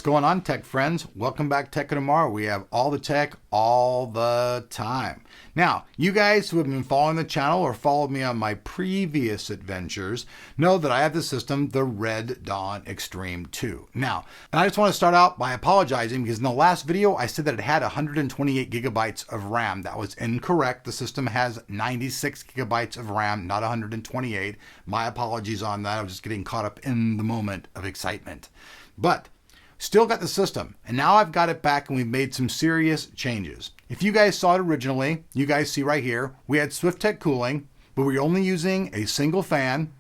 going on, tech friends? Welcome back to Tech of Tomorrow. We have all the tech all the time. Now, you guys who have been following the channel or followed me on my previous adventures know that I have the system, the Red Dawn Extreme 2. Now, and I just want to start out by apologizing because in the last video I said that it had 128 gigabytes of RAM. That was incorrect. The system has 96 gigabytes of RAM, not 128. My apologies on that. I was just getting caught up in the moment of excitement. But still got the system, and now I've got it back and we've made some serious changes. If you guys saw it originally, you guys see right here, we had SwiftTech cooling, but we were only using a single fan.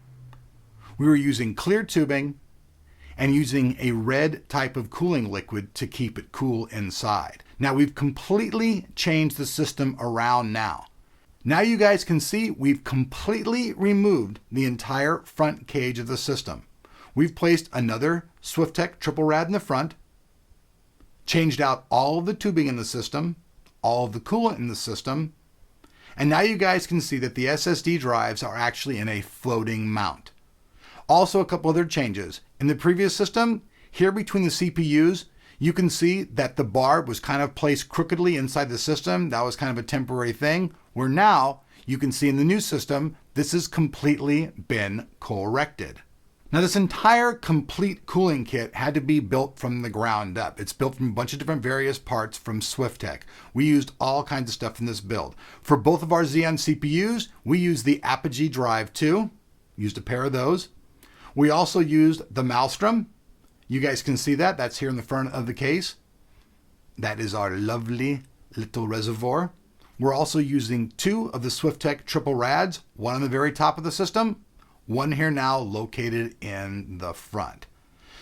We were using clear tubing and using a red type of cooling liquid to keep it cool inside. Now we've completely changed the system around now. Now you guys can see we've completely removed the entire front cage of the system. We've placed another SwiftTech triple rad in the front, changed out all of the tubing in the system, all of the coolant in the system, and now you guys can see that the SSD drives are actually in a floating mount. Also a couple other changes. In the previous system, here between the CPUs, you can see that the bar was kind of placed crookedly inside the system. That was kind of a temporary thing, where now you can see in the new system, this has completely been corrected. Now this entire complete cooling kit had to be built from the ground up. It's built from a bunch of different various parts from SwiftTech. We used all kinds of stuff in this build. For both of our Xeon CPUs, we used the Apogee Drive 2, used a pair of those. We also used the Maelstrom. You guys can see that, that's here in the front of the case. That is our lovely little reservoir. We're also using two of the SwiftTech triple rads, one on the very top of the system, one here now located in the front.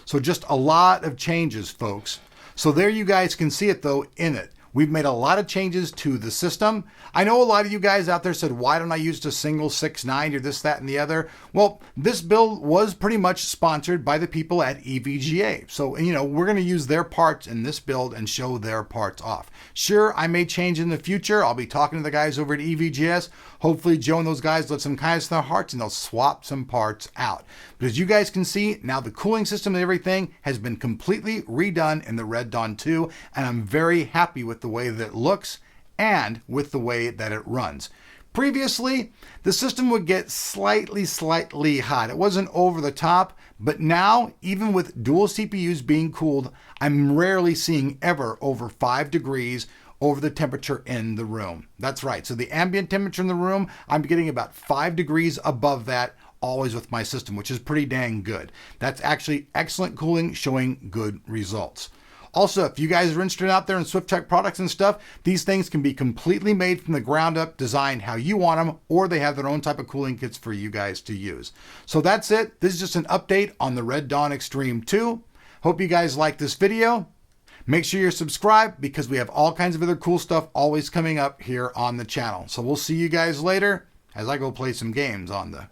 So just a lot of changes, folks. So there you guys can see it though in it. We've made a lot of changes to the system. I know a lot of you guys out there said, why don't I use a single 6.9 or this, that, and the other? Well, this build was pretty much sponsored by the people at EVGA. So, you know, we're going to use their parts in this build and show their parts off. Sure, I may change in the future. I'll be talking to the guys over at EVGS. Hopefully Joe and those guys let some kindness in their hearts and they'll swap some parts out. But as you guys can see, now the cooling system and everything has been completely redone in the Red Dawn 2, and I'm very happy with the way that it looks and with the way that it runs. Previously, the system would get slightly hot. It wasn't over the top, but now, even with dual CPUs being cooled, I'm rarely seeing ever over 5 degrees over the temperature in the room. That's right. So the ambient temperature in the room, I'm getting about 5 degrees above that always with my system, which is pretty dang good. That's actually excellent cooling, showing good results. Also, if you guys are interested out there in SwiftTech products and stuff, these things can be completely made from the ground up, designed how you want them, or they have their own type of cooling kits for you guys to use. So that's it. This is just an update on the Red Dawn Extreme 2. Hope you guys like this video. Make sure you're subscribed because we have all kinds of other cool stuff always coming up here on the channel. So we'll see you guys later as I go play some games on the